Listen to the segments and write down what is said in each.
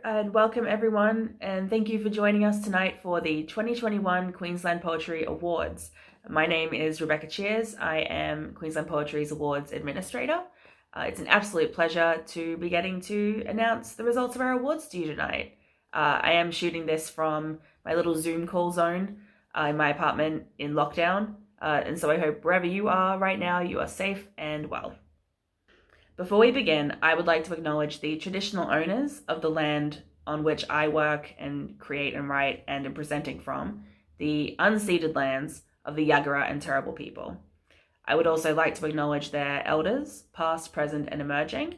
and welcome everyone, and thank you for joining us tonight for the 2021 Queensland Poetry Awards. My name is Rebecca Cheers. I am Queensland Poetry's Awards Administrator. It's an absolute pleasure to be getting to announce the results of our awards to you tonight. I am shooting this from my little Zoom call zone in my apartment in lockdown, and so I hope wherever you are right now, you are safe and well. Before we begin, I would like to acknowledge the traditional owners of the land on which I work and create and write and am presenting from, the unceded lands of the Yagara and Turrbal people. I would also like to acknowledge their elders, past, present, and emerging,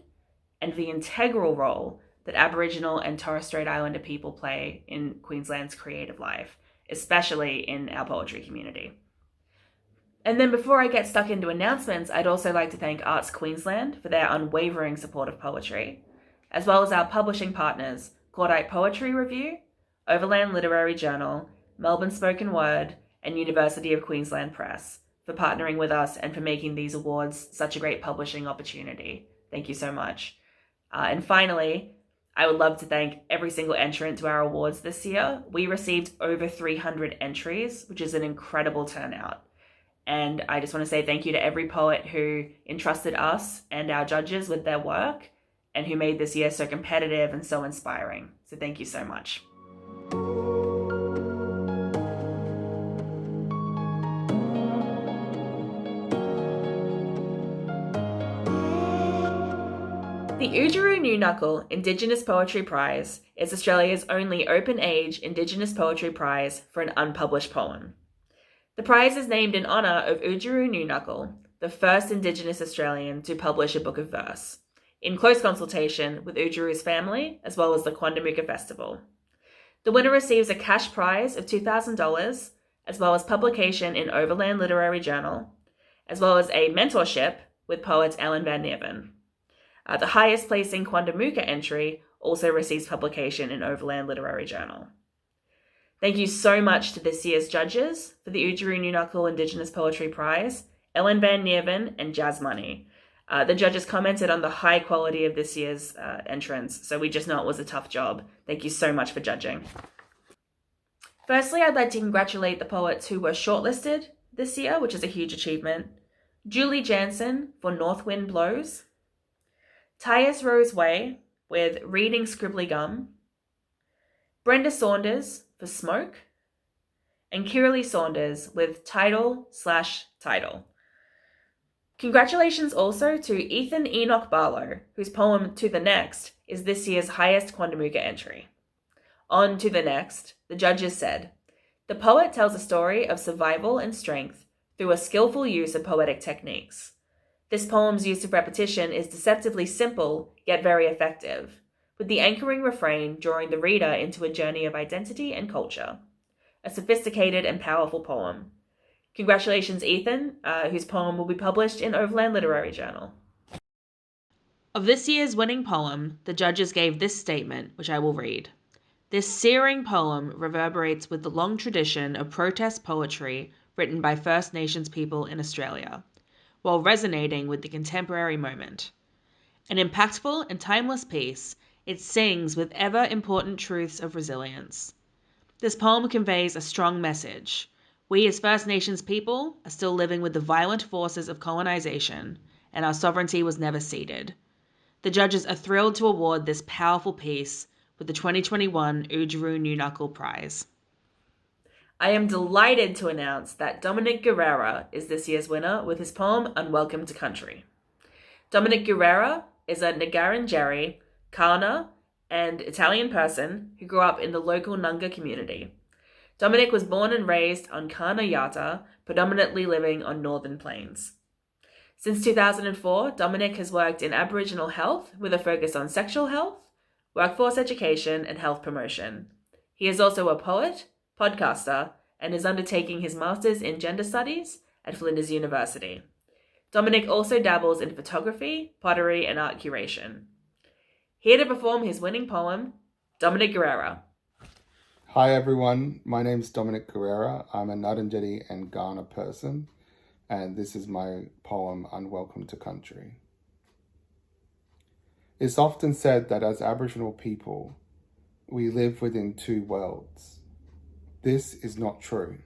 and the integral role that Aboriginal and Torres Strait Islander people play in Queensland's creative life, especially in our poetry community. And then before I get stuck into announcements, I'd also like to thank Arts Queensland for their unwavering support of poetry, as well as our publishing partners, Cordite Poetry Review, Overland Literary Journal, Melbourne Spoken Word, and University of Queensland Press, for partnering with us and for making these awards such a great publishing opportunity. Thank you so much. And finally, I would love to thank every single entrant to our awards this year. We received over 300 entries, which is an incredible turnout. And I just want to say thank you to every poet who entrusted us and our judges with their work and who made this year so competitive and so inspiring. So thank you so much. The Oodgeroo Noonuccal Indigenous Poetry Prize is Australia's only open-age Indigenous poetry prize for an unpublished poem. The prize is named in honour of Oodgeroo Noonuccal, the first Indigenous Australian to publish a book of verse, in close consultation with Oodgeroo's family as well as the Quandamooka Festival. The winner receives a cash prize of $2,000, as well as publication in Overland Literary Journal, as well as a mentorship with poet Ellen Van Neerven. The highest placing Quandamooka entry also receives publication in Overland Literary Journal. Thank you so much to this year's judges for the Oodgeroo Noonuccal Indigenous Poetry Prize, Ellen Van Neerven and Jazz Money. The judges commented on the high quality of this year's entrants, so we just know it was a tough job. Thank you so much for judging. Firstly, I'd like to congratulate the poets who were shortlisted this year, which is a huge achievement. Julie Jansen for North Wind Blows, Tyus Rose Way with Reading Scribbly Gum, Brenda Saunders for Smoke, and Kiralee Saunders with Title/Title. Congratulations also to Ethan Enoch Barlow, whose poem To the Next is this year's highest Quandamooka entry. On To the Next, the judges said, the poet tells a story of survival and strength through a skillful use of poetic techniques. This poem's use of repetition is deceptively simple, yet very effective, with the anchoring refrain drawing the reader into a journey of identity and culture. A sophisticated and powerful poem. Congratulations, Ethan, whose poem will be published in Overland Literary Journal. Of this year's winning poem, the judges gave this statement, which I will read. This searing poem reverberates with the long tradition of protest poetry written by First Nations people in Australia, while resonating with the contemporary moment. An impactful and timeless piece, it sings with ever-important truths of resilience. This poem conveys a strong message. We as First Nations people are still living with the violent forces of colonization, and our sovereignty was never ceded. The judges are thrilled to award this powerful piece with the 2021 Oodgeroo Noonuccal Prize. I am delighted to announce that Dominic Guerrera is this year's winner with his poem Unwelcome to Country. Dominic Guerrera is a Ngarrindjeri, Kaurna, and Italian person who grew up in the local Nunga community. Dominic was born and raised on Kaurna Yata, predominantly living on Northern Plains. Since 2004, Dominic has worked in Aboriginal health with a focus on sexual health, workforce education, and health promotion. He is also a poet, podcaster, and is undertaking his Master's in Gender Studies at Flinders University. Dominic also dabbles in photography, pottery, and art curation. Here to perform his winning poem, Dominic Guerrera. Hi everyone, my name's Dominic Guerrera. I'm a Ngarrindjeri and Kaurna person, and this is my poem Unwelcome to Country. It's often said that as Aboriginal people, we live within two worlds. This is not true.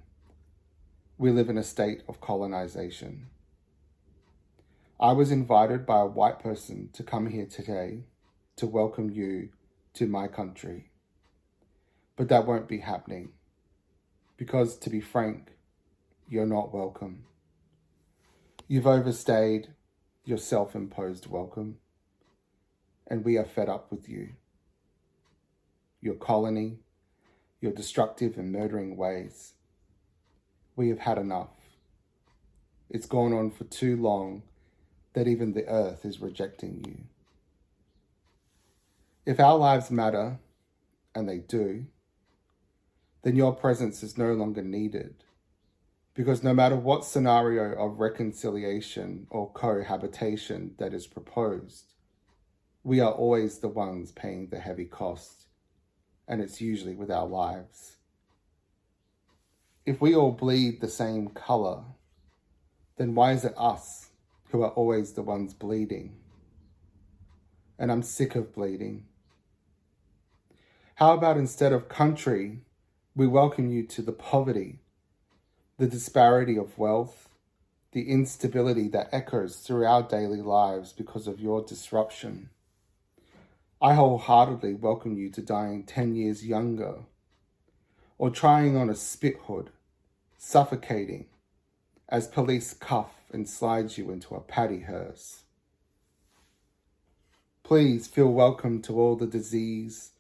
We live in a state of colonization. I was invited by a white person to come here today to welcome you to my country. But that won't be happening because, to be frank, you're not welcome. You've overstayed your self-imposed welcome, and we are fed up with you. Your colony, your destructive and murdering ways. We have had enough. It's gone on for too long that even the earth is rejecting you. If our lives matter, and they do, then your presence is no longer needed, because no matter what scenario of reconciliation or cohabitation that is proposed, we are always the ones paying the heavy cost, and it's usually with our lives. If we all bleed the same color, then why is it us who are always the ones bleeding? And I'm sick of bleeding. How about instead of country, we welcome you to the poverty, the disparity of wealth, the instability that echoes through our daily lives because of your disruption. I wholeheartedly welcome you to dying 10 years younger, or trying on a spit hood, suffocating, as police cuff and slide you into a paddy hearse. Please feel welcome to all the disease,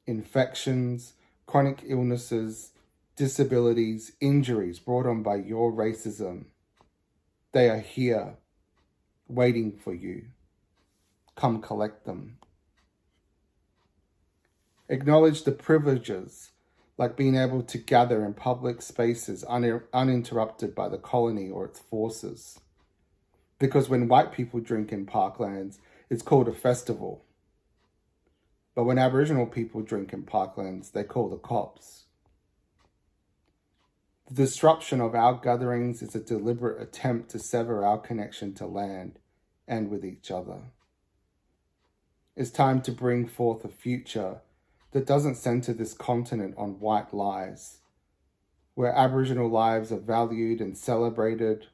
infections, chronic illnesses, disabilities, injuries brought on by your racism. They are here, waiting for you. Come collect them. Acknowledge the privileges, like being able to gather in public spaces uninterrupted by the colony or its forces. Because when white people drink in parklands, it's called a festival. But when Aboriginal people drink in parklands, they call the cops. The disruption of our gatherings is a deliberate attempt to sever our connection to land and with each other. It's time to bring forth a future that doesn't center this continent on white lies, where Aboriginal lives are valued and celebrated,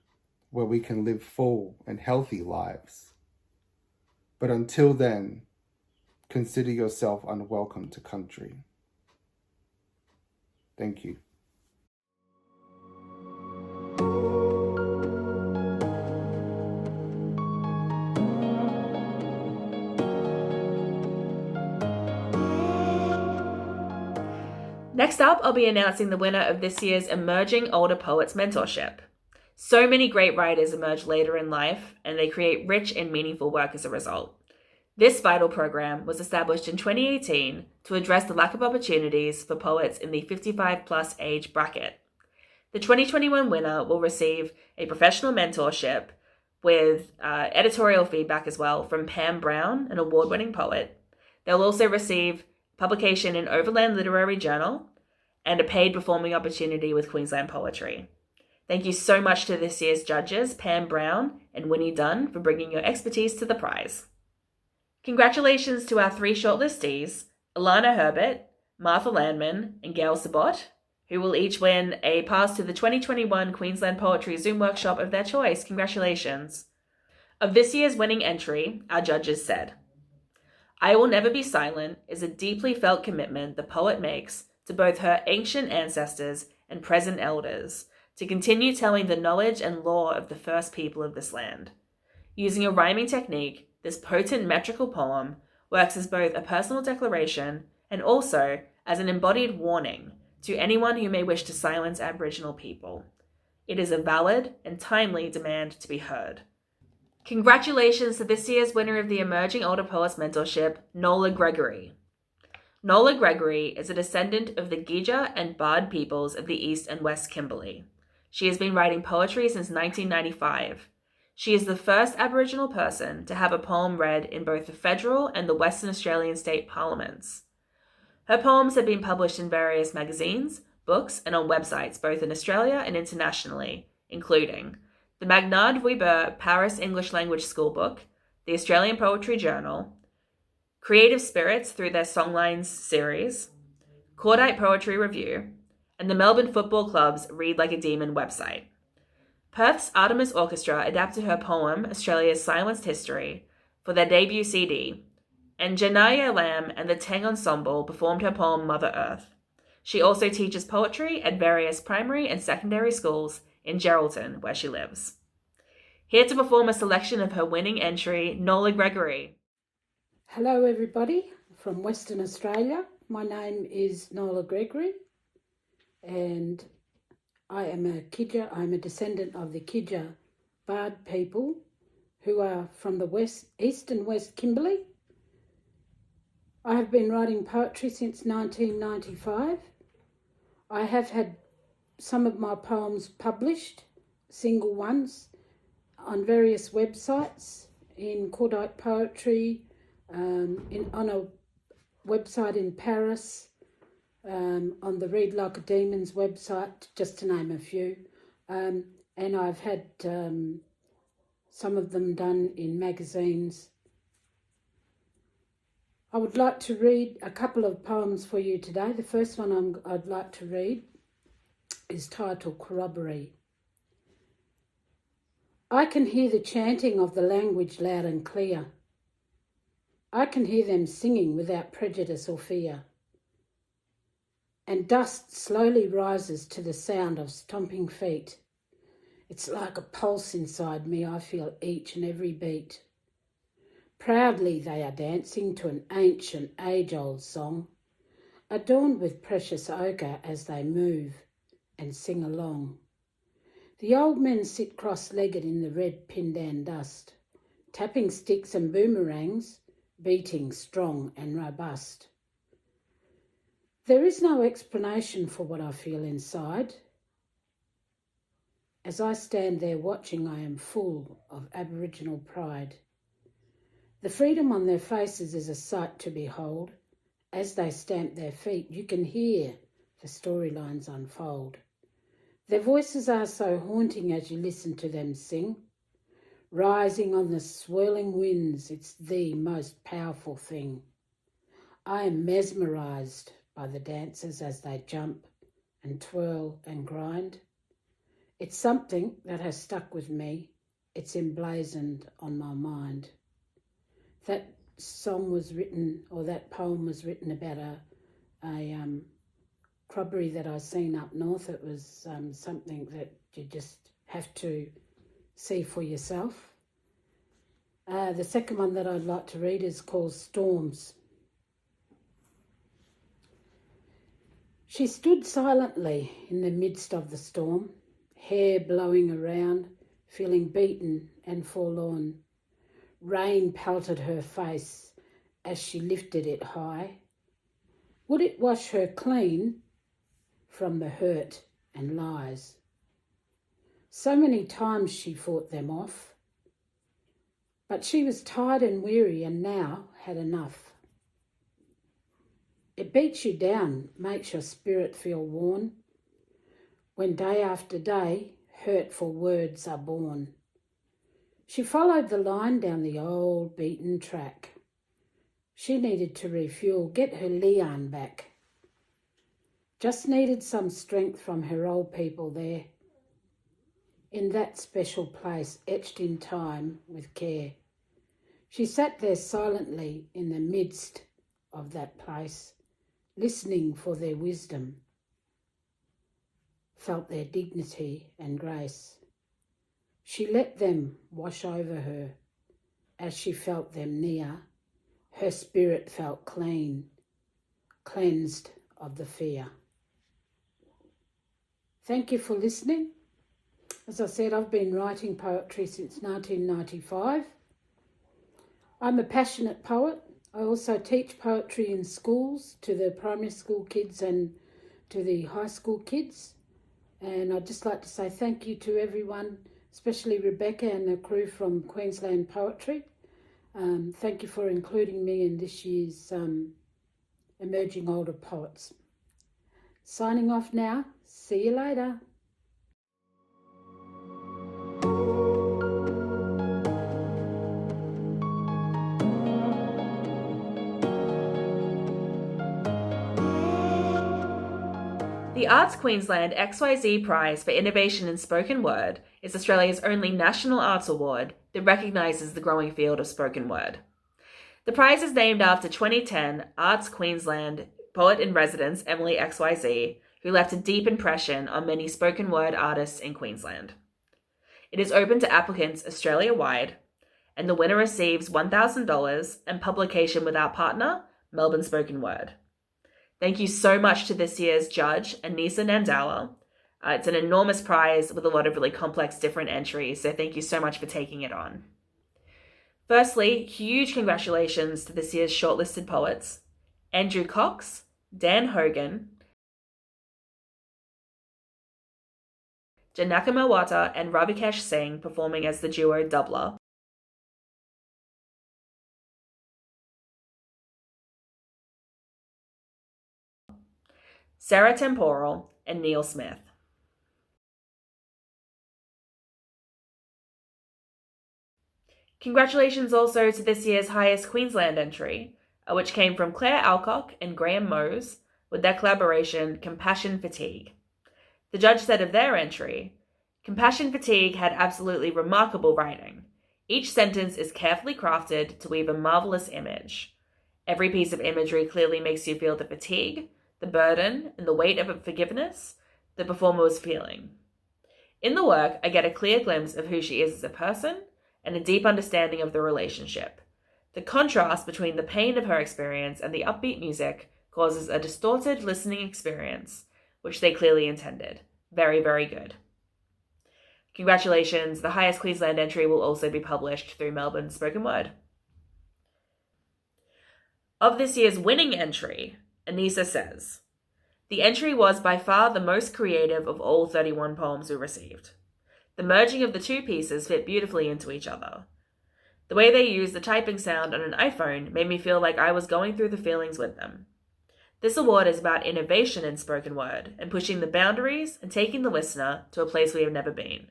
where we can live full and healthy lives. But until then, consider yourself unwelcome to country. Thank you. Next up, I'll be announcing the winner of this year's Emerging Older Poets Mentorship. So many great writers emerge later in life, and they create rich and meaningful work as a result. This vital program was established in 2018 to address the lack of opportunities for poets in the 55-plus age bracket. The 2021 winner will receive a professional mentorship with editorial feedback as well from Pam Brown, an award-winning poet. They'll also receive publication in Overland Literary Journal, and a paid performing opportunity with Queensland Poetry. Thank you so much to this year's judges, Pam Brown and Winnie Dunn, for bringing your expertise to the prize. Congratulations to our 3 shortlistees, Alana Herbert, Martha Landman, and Gail Sabot, who will each win a pass to the 2021 Queensland Poetry Zoom workshop of their choice. Congratulations. Of this year's winning entry, our judges said, "I Will Never Be Silent" is a deeply felt commitment the poet makes to both her ancient ancestors and present elders to continue telling the knowledge and lore of the first people of this land. Using a rhyming technique, this potent metrical poem works as both a personal declaration and also as an embodied warning to anyone who may wish to silence Aboriginal people. It is a valid and timely demand to be heard. Congratulations to this year's winner of the Emerging Older Poets Mentorship, Nola Gregory. Nola Gregory is a descendant of the Gija and Bard peoples of the East and West Kimberley. She has been writing poetry since 1995. She is the first Aboriginal person to have a poem read in both the federal and the Western Australian state parliaments. Her poems have been published in various magazines, books, and on websites both in Australia and internationally, including the Magnard Weber Paris English Language Schoolbook, the Australian Poetry Journal, Creative Spirits through their Songlines series, Cordite Poetry Review, and the Melbourne Football Club's Read Like a Demon website. Perth's Artemis Orchestra adapted her poem Australia's Silenced History for their debut CD, and Janaya Lamb and the Tang Ensemble performed her poem Mother Earth. She also teaches poetry at various primary and secondary schools in Geraldton, where she lives. Here to perform a selection of her winning entry, Nola Gregory. Hello everybody from Western Australia. My name is Nola Gregory and I am a Kidja. I'm a descendant of the Kidja Bard people who are from the East and West Kimberley. I have been writing poetry since 1995. I have had some of my poems published, single ones, on various websites, in Cordite Poetry, on a website in Paris, on the Read Like a Demon's website, just to name a few. And I've had some of them done in magazines. I would like to read a couple of poems for you today. The first one I'd like to read is titled Corroboree. I can hear the chanting of the language loud and clear. I can hear them singing without prejudice or fear. And dust slowly rises to the sound of stomping feet. It's like a pulse inside me, I feel each and every beat. Proudly they are dancing to an ancient, age-old song, adorned with precious ochre as they move and sing along. The old men sit cross-legged in the red pindan dust, tapping sticks and boomerangs, beating strong and robust. There is no explanation for what I feel inside. As I stand there watching, I am full of Aboriginal pride. The freedom on their faces is a sight to behold. As they stamp their feet, you can hear the storylines unfold. Their voices are so haunting as you listen to them sing. Rising on the swirling winds, it's the most powerful thing. I am mesmerised by the dancers as they jump and twirl and grind. It's something that has stuck with me. It's emblazoned on my mind. That song was written, or that poem was written about a corroboree that I seen up north. It was something that you just have to see for yourself. The second one that I'd like to read is called Storms. She stood silently in the midst of the storm, hair blowing around, feeling beaten and forlorn. Rain pelted her face as she lifted it high. Would it wash her clean from the hurt and lies? So many times she fought them off, but she was tired and weary and now had enough. It beats you down, makes your spirit feel worn, when day after day hurtful words are born. She followed the line down the old beaten track. She needed to refuel, get her Leon back. Just needed some strength from her old people there, in that special place etched in time with care. She sat there silently in the midst of that place, listening for their wisdom, felt their dignity and grace. She let them wash over her. As she felt them near, her spirit felt clean, cleansed of the fear. Thank you for listening. As I said, I've been writing poetry since 1995. I'm a passionate poet. I also teach poetry in schools to the primary school kids and to the high school kids. And I'd just like to say thank you to everyone, especially Rebecca and the crew from Queensland Poetry. Thank you for including me in this year's Emerging Older Poets. Signing off now. See you later. The Arts Queensland XYZ Prize for Innovation in Spoken Word is Australia's only national arts award that recognises the growing field of spoken word. The prize is named after 2010 Arts Queensland poet-in-residence Emily XYZ, who left a deep impression on many spoken word artists in Queensland. It is open to applicants Australia-wide, and the winner receives $1,000 and publication with our partner, Melbourne Spoken Word. Thank you so much to this year's judge, Anissa Nandawa. It's an enormous prize with a lot of really complex different entries, so thank you so much for taking it on. Firstly, huge congratulations to this year's shortlisted poets, Andrew Cox, Dan Hogan, Janaka Mawata and Ravikesh Singh performing as the duo Doubler. Sara Temporal and Neil Smith. Congratulations also to this year's highest Queensland entry, which came from Claire Alcock and Graham Mose with their collaboration Compassion Fatigue. The judge said of their entry, Compassion Fatigue had absolutely remarkable writing. Each sentence is carefully crafted to weave a marvelous image. Every piece of imagery clearly makes you feel the fatigue, the burden, and the weight of forgiveness the performer was feeling. In the work, I get a clear glimpse of who she is as a person and a deep understanding of the relationship. The contrast between the pain of her experience and the upbeat music causes a distorted listening experience, which they clearly intended. Very, very good. Congratulations, the highest Queensland entry will also be published through Melbourne Spoken Word. Of this year's winning entry, Anissa says, the entry was by far the most creative of all 31 poems we received. The merging of the two pieces fit beautifully into each other. The way they used the typing sound on an iPhone made me feel like I was going through the feelings with them. This award is about innovation in spoken word and pushing the boundaries and taking the listener to a place we have never been.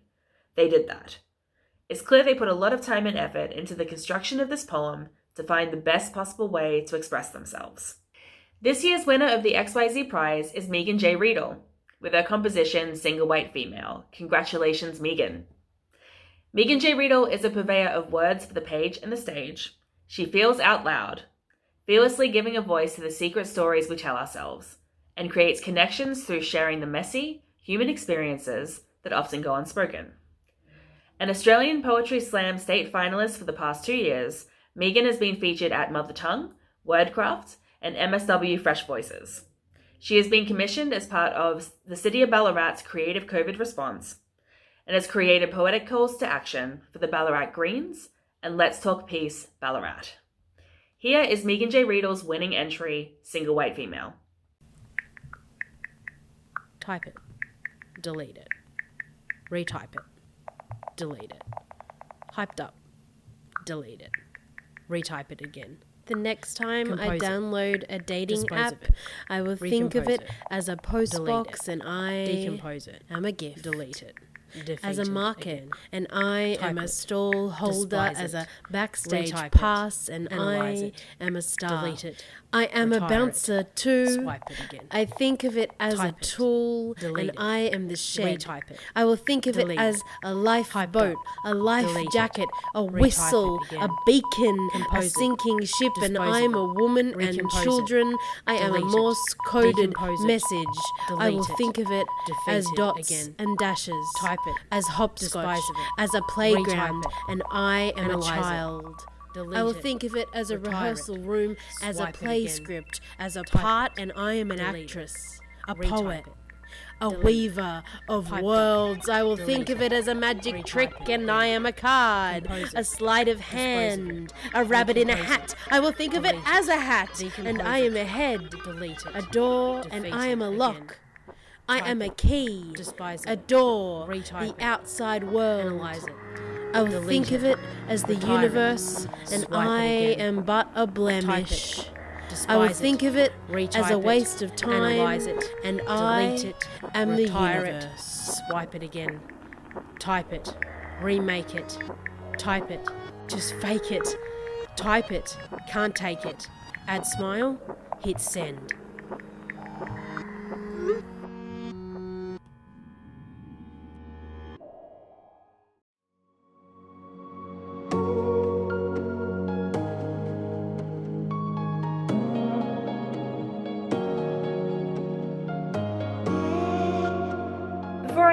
They did that. It's clear they put a lot of time and effort into the construction of this poem to find the best possible way to express themselves. This year's winner of the XYZ Prize is Megan J. Riedel, with her composition Single White Female. Congratulations, Megan. Megan J. Riedel is a purveyor of words for the page and the stage. She feels out loud, fearlessly giving a voice to the secret stories we tell ourselves, and creates connections through sharing the messy, human experiences that often go unspoken. An Australian Poetry Slam state finalist for the past 2 years, Megan has been featured at Mother Tongue, Wordcraft, and MSW Fresh Voices. She has been commissioned as part of the City of Ballarat's creative COVID response and has created poetic calls to action for the Ballarat Greens and Let's Talk Peace Ballarat. Here is Megan J. Riedel's winning entry, Single White Female. Type it. Delete it. Retype it. Delete it. Hyped up. Delete it. Retype it again. The next time I download a dating app, I will think of it as a post box and I decompose it. I'm a gift. Delete it. As a market, and I am a stall holder, as a backstage pass, and I am a star. Delete it. I am a bouncer too. Swipe it again. I think of it as a tool, and I am the shed. Retype it. I will think of it as a lifeboat, a life jacket, a whistle, a beacon, a sinking ship, and I am a woman and children. I am a Morse-coded message. I will think of it as dots and dashes. Type it. As hopscotch, as a playground, and I am a child. I will think of it as a rehearsal room, as a play script, as a part, and I am an actress, a poet, a weaver of worlds. I will think of it as a magic trick, and I am a card, a sleight of hand, a rabbit in a hat. I will think of it as a hat, and I am a head, a door, and I am a lock. I am a key, a door, the outside world. I will think of it as the universe, and I am but a blemish. I will think of it as a waste of time, and I am the universe. Swipe it again. Type it. Remake it. Type it. Just fake it. Type it. Can't take it. Add smile. Hit send.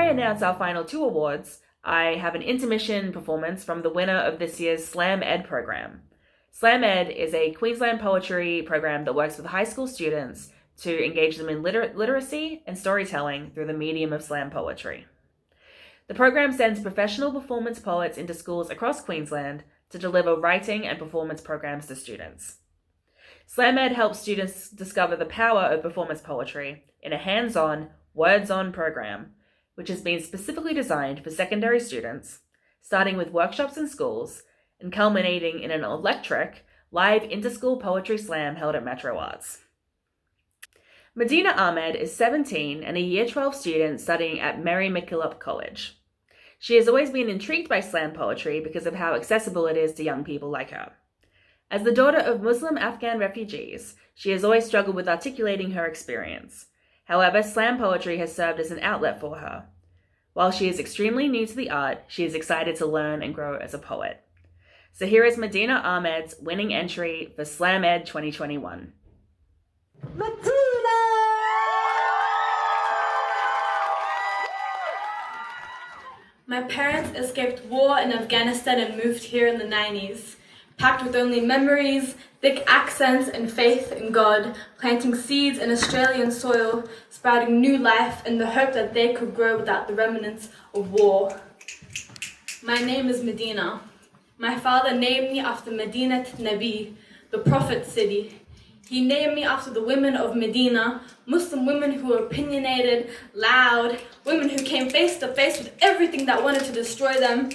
I announce our final 2 awards, I have an intermission performance from the winner of this year's Slam Ed program. Slam Ed is a Queensland poetry program that works with high school students to engage them in literacy and storytelling through the medium of slam poetry. The program sends professional performance poets into schools across Queensland to deliver writing and performance programs to students. Slam Ed helps students discover the power of performance poetry in a hands-on, words-on program, which has been specifically designed for secondary students, starting with workshops in schools and culminating in an electric, live inter-school poetry slam held at Metro Arts. Medina Ahmed is 17 and a Year 12 student studying at Mary MacKillop College. She has always been intrigued by slam poetry because of how accessible it is to young people like her. As the daughter of Muslim Afghan refugees, she has always struggled with articulating her experience. However, slam poetry has served as an outlet for her. While she is extremely new to the art, she is excited to learn and grow as a poet. So here is Medina Ahmed's winning entry for Slam Ed 2021. My parents escaped war in Afghanistan and moved here in the 90s, packed with only memories, thick accents and faith in God, planting seeds in Australian soil, sprouting new life in the hope that they could grow without the remnants of war. My name is Medina. My father named me after Medinat Nabi, the Prophet city. He named me after the women of Medina, Muslim women who were opinionated, loud, women who came face to face with everything that wanted to destroy them.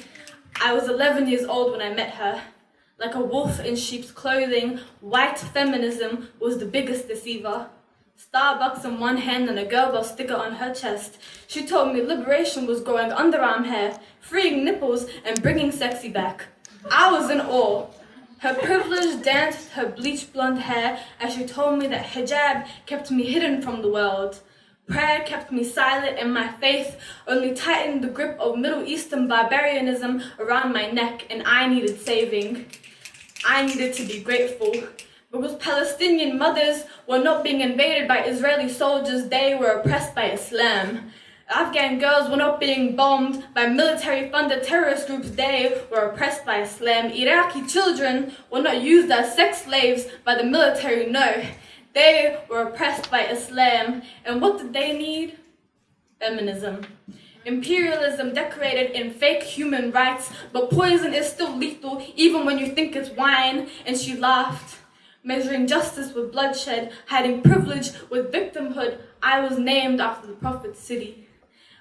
I was 11 years old when I met her. Like a wolf in sheep's clothing, white feminism was the biggest deceiver. Starbucks in one hand and a girl boss sticker on her chest. She told me liberation was growing underarm hair, freeing nipples, and bringing sexy back. I was in awe. Her privilege danced her bleached blonde hair as she told me that hijab kept me hidden from the world. Prayer kept me silent and my faith only tightened the grip of Middle Eastern barbarianism around my neck, and I needed saving. I needed to be grateful. Because Palestinian mothers were not being invaded by Israeli soldiers, they were oppressed by Islam. Afghan girls were not being bombed by military-funded terrorist groups, they were oppressed by Islam. Iraqi children were not used as sex slaves by the military, no. They were oppressed by Islam. And what did they need? Feminism. Imperialism decorated in fake human rights, but poison is still lethal even when you think it's wine. And she laughed. Measuring justice with bloodshed, hiding privilege with victimhood, I was named after the Prophet city,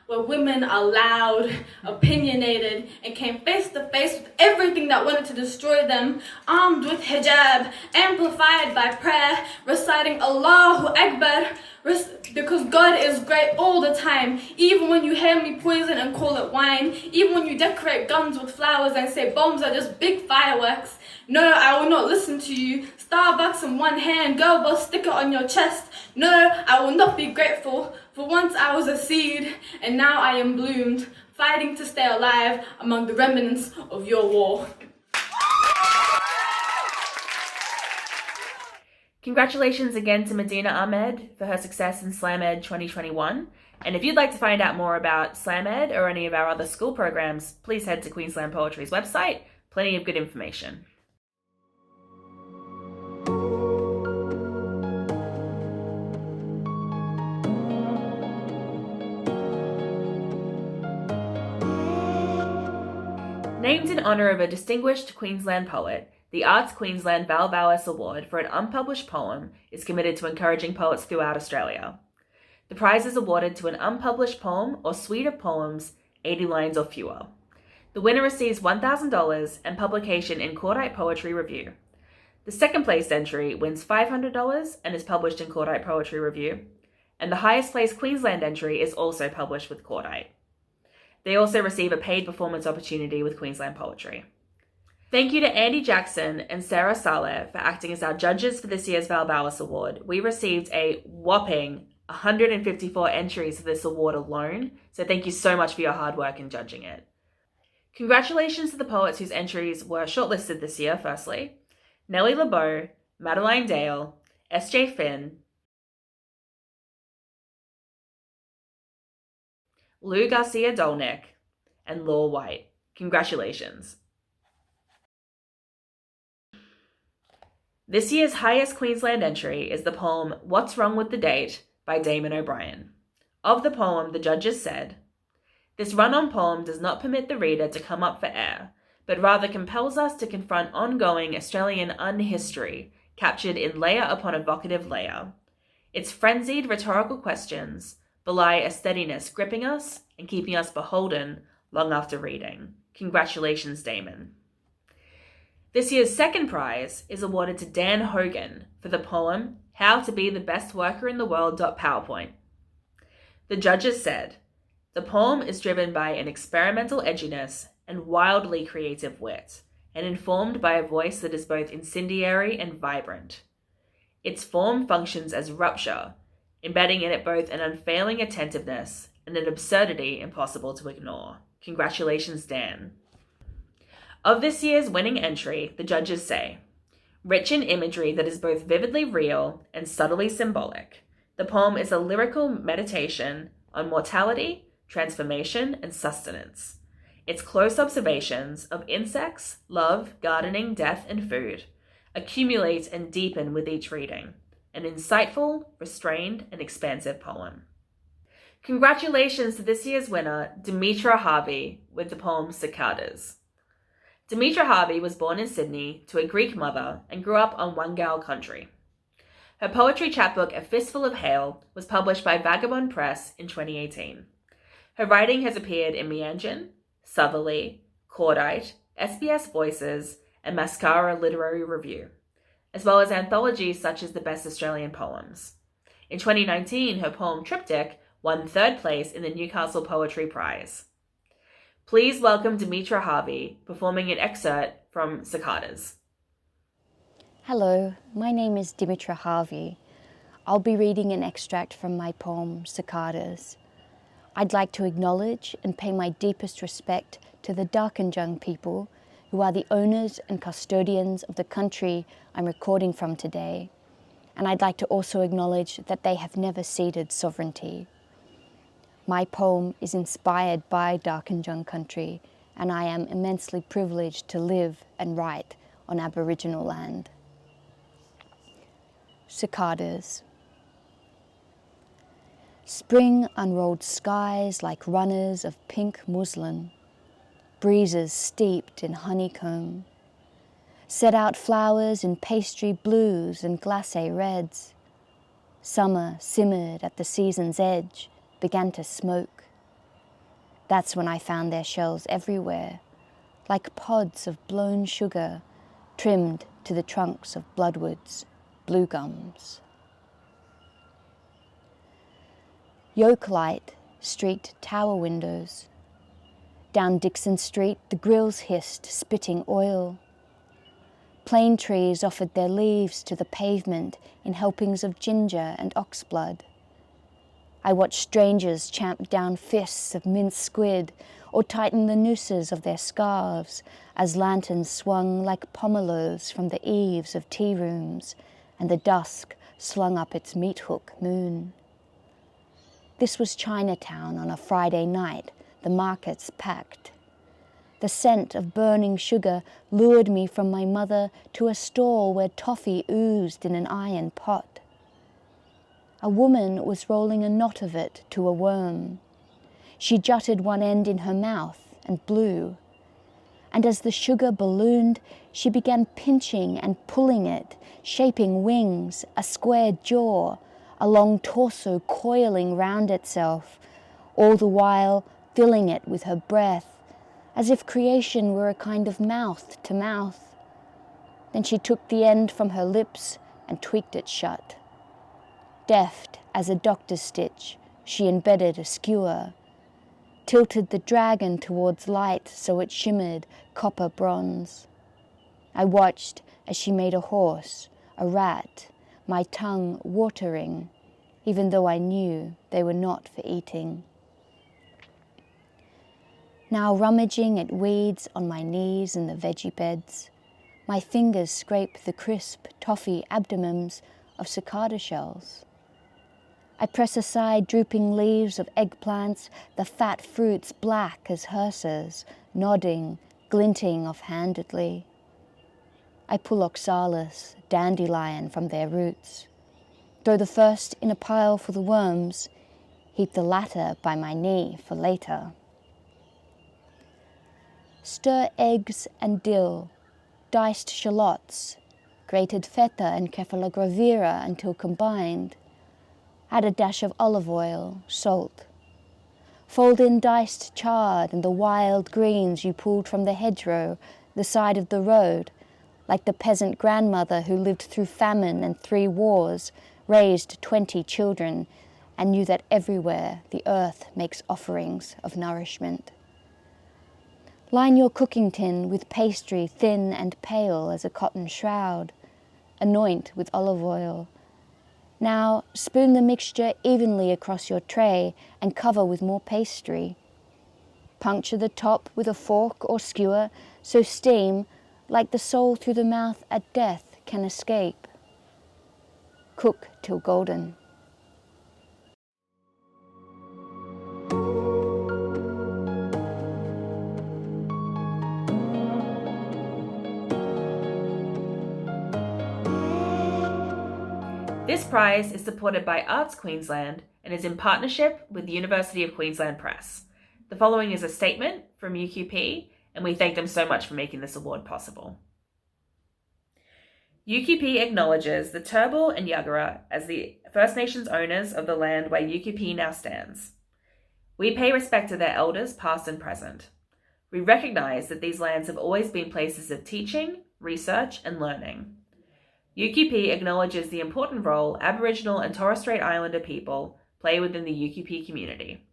where women are loud, opinionated, and came face to face with everything that wanted to destroy them, armed with hijab, amplified by prayer, reciting Allahu Akbar, because God is great all the time, even when you hand me poison and call it wine, even when you decorate guns with flowers and say bombs are just big fireworks. No, I will not listen to you. Starbucks in one hand, girl boss sticker on your chest. No, I will not be grateful. For once I was a seed, and now I am bloomed, fighting to stay alive among the remnants of your war. Congratulations again to Medina Ahmed for her success in Slam Ed 2021. And if you'd like to find out more about Slam Ed or any of our other school programs, please head to Queensland Poetry's website. Plenty of good information. Named in honour of a distinguished Queensland poet, the Arts Queensland Val Bowis Award for an unpublished poem is committed to encouraging poets throughout Australia. The prize is awarded to an unpublished poem or suite of poems, 80 lines or fewer. The winner receives $1,000 and publication in Cordite Poetry Review. The second place entry wins $500 and is published in Cordite Poetry Review. And the highest placed Queensland entry is also published with Cordite. They also receive a paid performance opportunity with Queensland Poetry. Thank you to Andy Jackson and Sara Saleh for acting as our judges for this year's Val Bowis Award. We received a whopping 154 entries for this award alone, so thank you so much for your hard work in judging it. Congratulations to the poets whose entries were shortlisted this year, firstly. Nellie LeBeau, Madeline Dale, S.J. Finn, Lou Garcia-Dolnick, and Law White. Congratulations. This year's highest Queensland entry is the poem What's Wrong with the Date by Damon O'Brien. Of the poem, the judges said, "This run-on poem does not permit the reader to come up for air, but rather compels us to confront ongoing Australian unhistory captured in layer upon evocative layer. Its frenzied rhetorical questions belie a steadiness gripping us and keeping us beholden long after reading. Congratulations, Damon." This year's second prize is awarded to Dan Hogan for the poem How to Be the Best Worker in the World. PowerPoint. The judges said, the poem is driven by an experimental edginess and wildly creative wit, and informed by a voice that is both incendiary and vibrant. Its form functions as rupture, embedding in it both an unfailing attentiveness and an absurdity impossible to ignore. Congratulations, Dan. Of this year's winning entry, the judges say, rich in imagery that is both vividly real and subtly symbolic, the poem is a lyrical meditation on mortality, transformation, and sustenance. Its close observations of insects, love, gardening, death, and food accumulate and deepen with each reading. An insightful, restrained, and expansive poem. Congratulations to this year's winner, Demetra Harvey, with the poem Cicadas. Demetra Harvey was born in Sydney to a Greek mother and grew up on Wangal country. Her poetry chapbook, A Fistful of Hail, was published by Vagabond Press in 2018. Her writing has appeared in Meanjin, Southerly, Cordite, SBS Voices, and Mascara Literary Review, as well as anthologies such as The Best Australian Poems. In 2019, her poem Triptych won third place in the Newcastle Poetry Prize. Please welcome Demetra Harvey, performing an excerpt from Cicadas. Hello, my name is Demetra Harvey. I'll be reading an extract from my poem Cicadas. I'd like to acknowledge and pay my deepest respect to the Darkinjung people, who are the owners and custodians of the country I'm recording from today. And I'd like to also acknowledge that they have never ceded sovereignty. My poem is inspired by Darkinjung country, and I am immensely privileged to live and write on Aboriginal land. Cicadas. Spring unrolled skies like runners of pink muslin, breezes steeped in honeycomb, set out flowers in pastry blues and glacé reds. Summer simmered at the season's edge, began to smoke. That's when I found their shells everywhere, like pods of blown sugar trimmed to the trunks of bloodwoods, blue gums. Yoke light streaked tower windows. Down Dixon Street, the grills hissed, spitting oil. Plane trees offered their leaves to the pavement in helpings of ginger and oxblood. I watched strangers champ down fists of minced squid or tighten the nooses of their scarves as lanterns swung like pomelos from the eaves of tea rooms and the dusk slung up its meat hook moon. This was Chinatown on a Friday night, the markets packed. The scent of burning sugar lured me from my mother to a stall where toffee oozed in an iron pot. A woman was rolling a knot of it to a worm. She jutted one end in her mouth and blew. And as the sugar ballooned, she began pinching and pulling it, shaping wings, a square jaw, a long torso coiling round itself, all the while filling it with her breath, as if creation were a kind of mouth to mouth. Then she took the end from her lips and tweaked it shut. Deft as a doctor's stitch, she embedded a skewer, tilted the dragon towards light so it shimmered copper bronze. I watched as she made a horse, a rat, my tongue watering, even though I knew they were not for eating. Now rummaging at weeds on my knees in the veggie beds, my fingers scrape the crisp toffee abdomens of cicada shells. I press aside drooping leaves of eggplants, the fat fruits black as hearses, nodding, glinting offhandedly. I pull oxalis, dandelion from their roots. Throw the first in a pile for the worms, heap the latter by my knee for later. Stir eggs and dill, diced shallots, grated feta and kefalogravira until combined. Add a dash of olive oil, salt. Fold in diced chard and the wild greens you pulled from the hedgerow, the side of the road, like the peasant grandmother who lived through famine and 3 wars, raised 20 children, and knew that everywhere the earth makes offerings of nourishment. Line your cooking tin with pastry thin and pale as a cotton shroud. Anoint with olive oil. Now spoon the mixture evenly across your tray and cover with more pastry. Puncture the top with a fork or skewer so steam, like the soul through the mouth at death, can escape. Cook till golden. This prize is supported by Arts Queensland and is in partnership with the University of Queensland Press. The following is a statement from UQP, and we thank them so much for making this award possible. UQP acknowledges the Turrbal and Yagara as the First Nations owners of the land where UQP now stands. We pay respect to their elders past and present. We recognise that these lands have always been places of teaching, research and learning. UQP acknowledges the important role Aboriginal and Torres Strait Islander people play within the UQP community.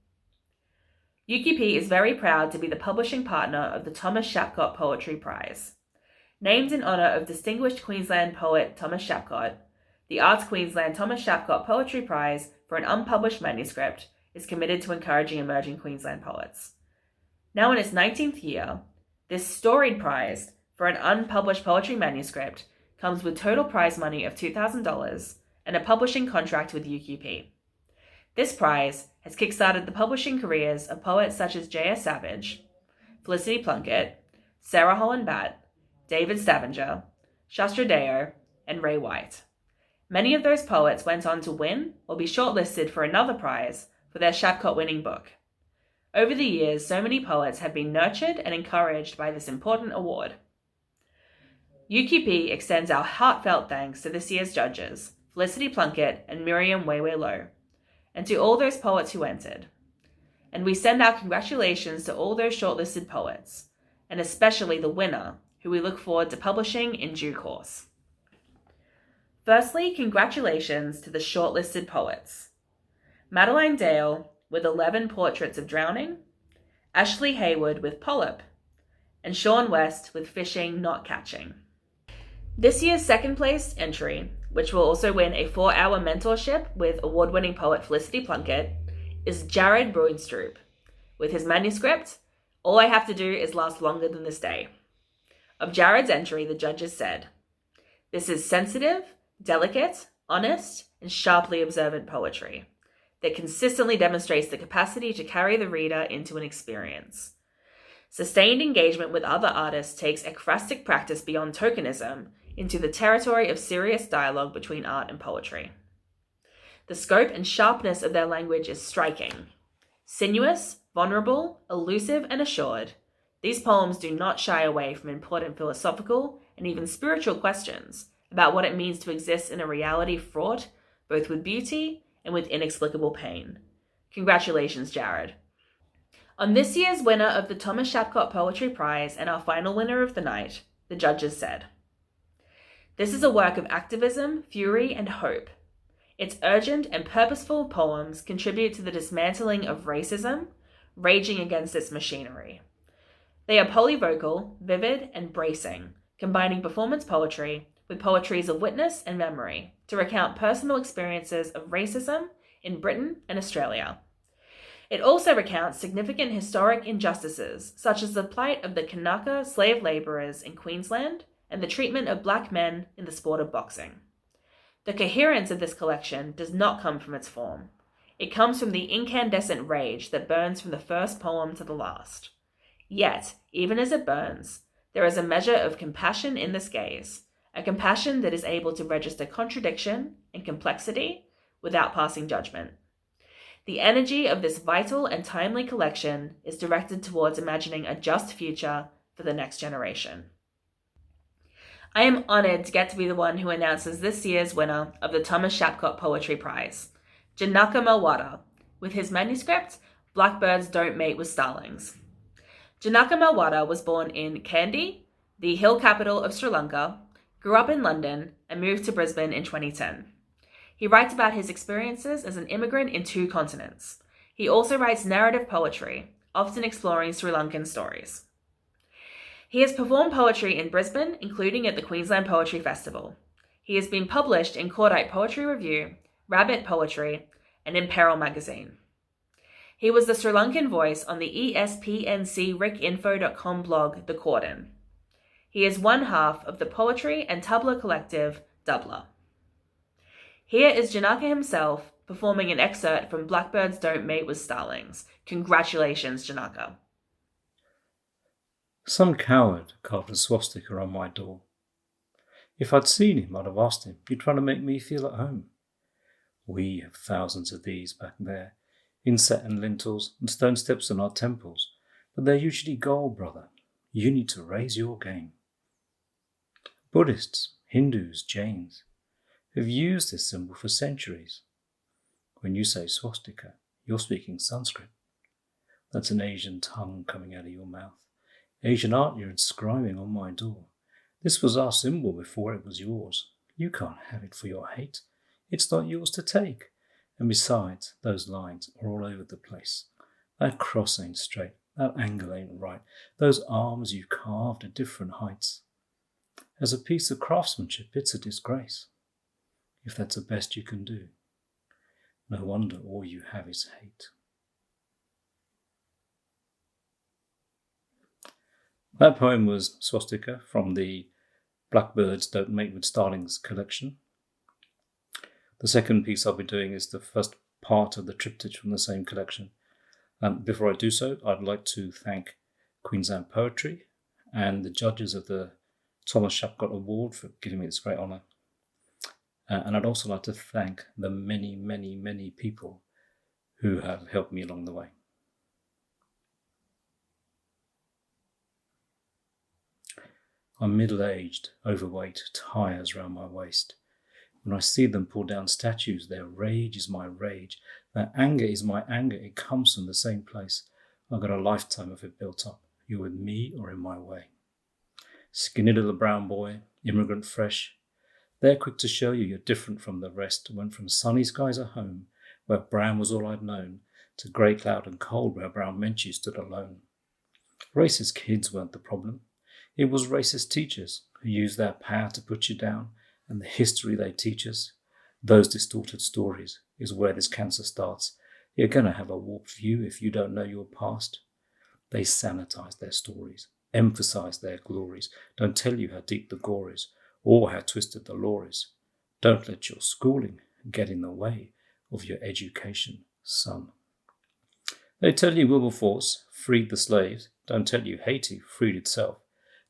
UQP is very proud to be the publishing partner of the Thomas Shapcott Poetry Prize. Named in honour of distinguished Queensland poet Thomas Shapcott, the Arts Queensland Thomas Shapcott Poetry Prize for an unpublished manuscript is committed to encouraging emerging Queensland poets. Now in its 19th year, this storied prize for an unpublished poetry manuscript comes with total prize money of $2,000 and a publishing contract with UQP. This prize has kickstarted the publishing careers of poets such as J.S. Savage, Felicity Plunkett, Sarah Holland-Batt, David Stavanger, Shastra Deo, and Ray White. Many of those poets went on to win or be shortlisted for another prize for their Shapcott-winning book. Over the years, so many poets have been nurtured and encouraged by this important award. UQP extends our heartfelt thanks to this year's judges, Felicity Plunkett and Miriam Weiwei-Low, and to all those poets who entered. And we send our congratulations to all those shortlisted poets, and especially the winner, who we look forward to publishing in due course. Firstly, congratulations to the shortlisted poets. Madeline Dale with 11 Portraits of Drowning, Ashley Hayward with Polyp, and Sean West with Fishing Not Catching. This year's second place entry, which will also win a 4-hour mentorship with award-winning poet Felicity Plunkett, is Jared Bruinstroop. With his manuscript, All I Have to Do Is Last Longer Than This Day. Of Jared's entry, the judges said, "This is sensitive, delicate, honest, and sharply observant poetry that consistently demonstrates the capacity to carry the reader into an experience. Sustained engagement with other artists takes ekphrastic practice beyond tokenism into the territory of serious dialogue between art and poetry. The scope and sharpness of their language is striking. Sinuous, vulnerable, elusive, and assured, these poems do not shy away from important philosophical and even spiritual questions about what it means to exist in a reality fraught both with beauty and with inexplicable pain. Congratulations, Jared." On this year's winner of the Thomas Shapcott Poetry Prize and our final winner of the night, the judges said, "This is a work of activism, fury, and hope. Its urgent and purposeful poems contribute to the dismantling of racism, raging against its machinery. They are polyvocal, vivid, and bracing, combining performance poetry with poetries of witness and memory to recount personal experiences of racism in Britain and Australia. It also recounts significant historic injustices, such as the plight of the Kanaka slave labourers in Queensland and the treatment of black men in the sport of boxing. The coherence of this collection does not come from its form. It comes from the incandescent rage that burns from the first poem to the last. Yet, even as it burns, there is a measure of compassion in this gaze, a compassion that is able to register contradiction and complexity without passing judgment. The energy of this vital and timely collection is directed towards imagining a just future for the next generation. I am honoured to get to be the one who announces this year's winner of the Thomas Shapcott Poetry Prize, Janaka Malwada, with his manuscript, Blackbirds Don't Mate with Starlings. Janaka Malwada was born in Kandy, the hill capital of Sri Lanka, grew up in London, and moved to Brisbane in 2010. He writes about his experiences as an immigrant in 2 continents. He also writes narrative poetry, often exploring Sri Lankan stories. He has performed poetry in Brisbane, including at the Queensland Poetry Festival. He has been published in Cordite Poetry Review, Rabbit Poetry, and in Peril magazine. He was the Sri Lankan voice on the espncrickinfo.com blog The Cordon. He is one half of the poetry and tabla collective Dubla. Here is Janaka himself performing an excerpt from Blackbirds Don't Mate with Starlings. Congratulations, Janaka. Some coward carved a swastika on my door. If I'd seen him, I'd have asked him, "You're trying to make me feel at home." We have thousands of these back there, inset and lintels and stone steps in our temples, but they're usually gold, brother. You need to raise your game. Buddhists, Hindus, Jains have used this symbol for centuries. When you say swastika, you're speaking Sanskrit. That's an Asian tongue coming out of your mouth. Asian art you're inscribing on my door. This was our symbol before it was yours. You can't have it for your hate. It's not yours to take. And besides, those lines are all over the place. That cross ain't straight. That angle ain't right. Those arms you carved at different heights. As a piece of craftsmanship, it's a disgrace. If that's the best you can do, no wonder all you have is hate. That poem was Swastika from the Blackbirds Don't Mate with Starlings collection. The second piece I'll be doing is the first part of the triptych from the same collection. Before I do so, I'd like to thank Queensland Poetry and the judges of the Thomas Shapcott Award for giving me this great honour. And I'd also like to thank the many, many, many people who have helped me along the way. I'm middle-aged, overweight, tires round my waist. When I see them pull down statues, their rage is my rage. Their anger is my anger. It comes from the same place. I've got a lifetime of it built up. You're with me or in my way. Skinny little brown boy, immigrant fresh. They're quick to show you you're different from the rest. Went from sunny skies at home, where brown was all I'd known, to grey cloud and cold where brown meant you stood alone. Racist kids weren't the problem. It was racist teachers who used their power to put you down, and the history they teach us, those distorted stories, is where this cancer starts. You're going to have a warped view if you don't know your past. They sanitize their stories, emphasize their glories, don't tell you how deep the gore is, or how twisted the law is. Don't let your schooling get in the way of your education, son. They tell you Wilberforce freed the slaves, don't tell you Haiti freed itself.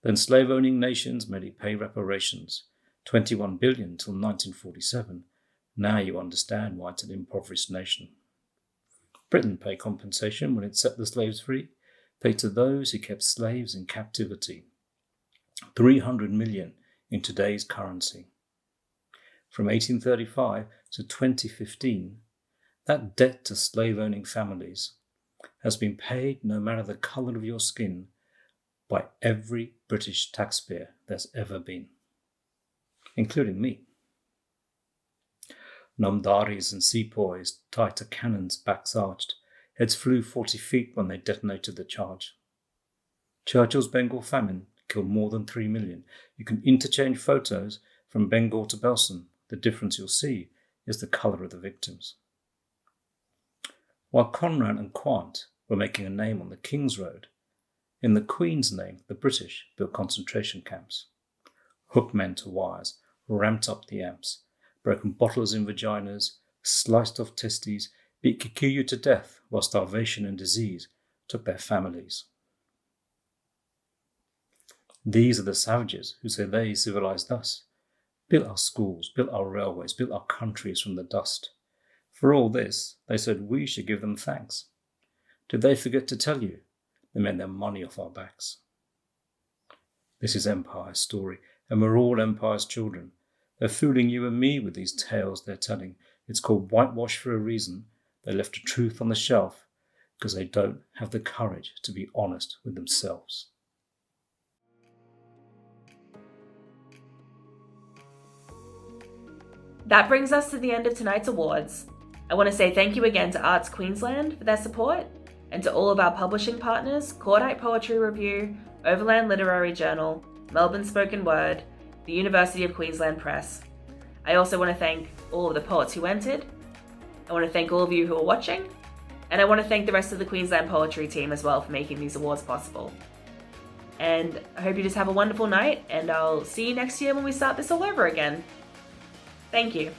Then slave-owning nations made it pay reparations, 21 billion till 1947. Now you understand why it's an impoverished nation. Britain paid compensation when it set the slaves free, paid to those who kept slaves in captivity. 300 million in today's currency. From 1835 to 2015, that debt to slave-owning families has been paid, no matter the colour of your skin, by every British taxpayer there's ever been, including me. Namdaris and sepoys tied to cannons, backs arched, heads flew 40 feet when they detonated the charge. Churchill's Bengal famine killed more than 3 million. You can interchange photos from Bengal to Belsen. The difference you'll see is the colour of the victims. While Conrad and Quant were making a name on the King's Road, in the Queen's name, the British built concentration camps, hooked men to wires, ramped up the amps, broken bottles in vaginas, sliced off testes, beat Kikuyu to death while starvation and disease took their families. These are the savages who say they civilized us, built our schools, built our railways, built our countries from the dust. For all this, they said we should give them thanks. Did they forget to tell you? They made their money off our backs. This is Empire's story, and we're all Empire's children. They're fooling you and me with these tales they're telling. It's called whitewash for a reason. They left the truth on the shelf because they don't have the courage to be honest with themselves. That brings us to the end of tonight's awards. I want to say thank you again to Arts Queensland for their support, and to all of our publishing partners, Cordite Poetry Review, Overland Literary Journal, Melbourne Spoken Word, the University of Queensland Press. I also want to thank all of the poets who entered. I want to thank all of you who are watching, and I want to thank the rest of the Queensland Poetry team as well for making these awards possible. And I hope you just have a wonderful night, and I'll see you next year when we start this all over again. Thank you.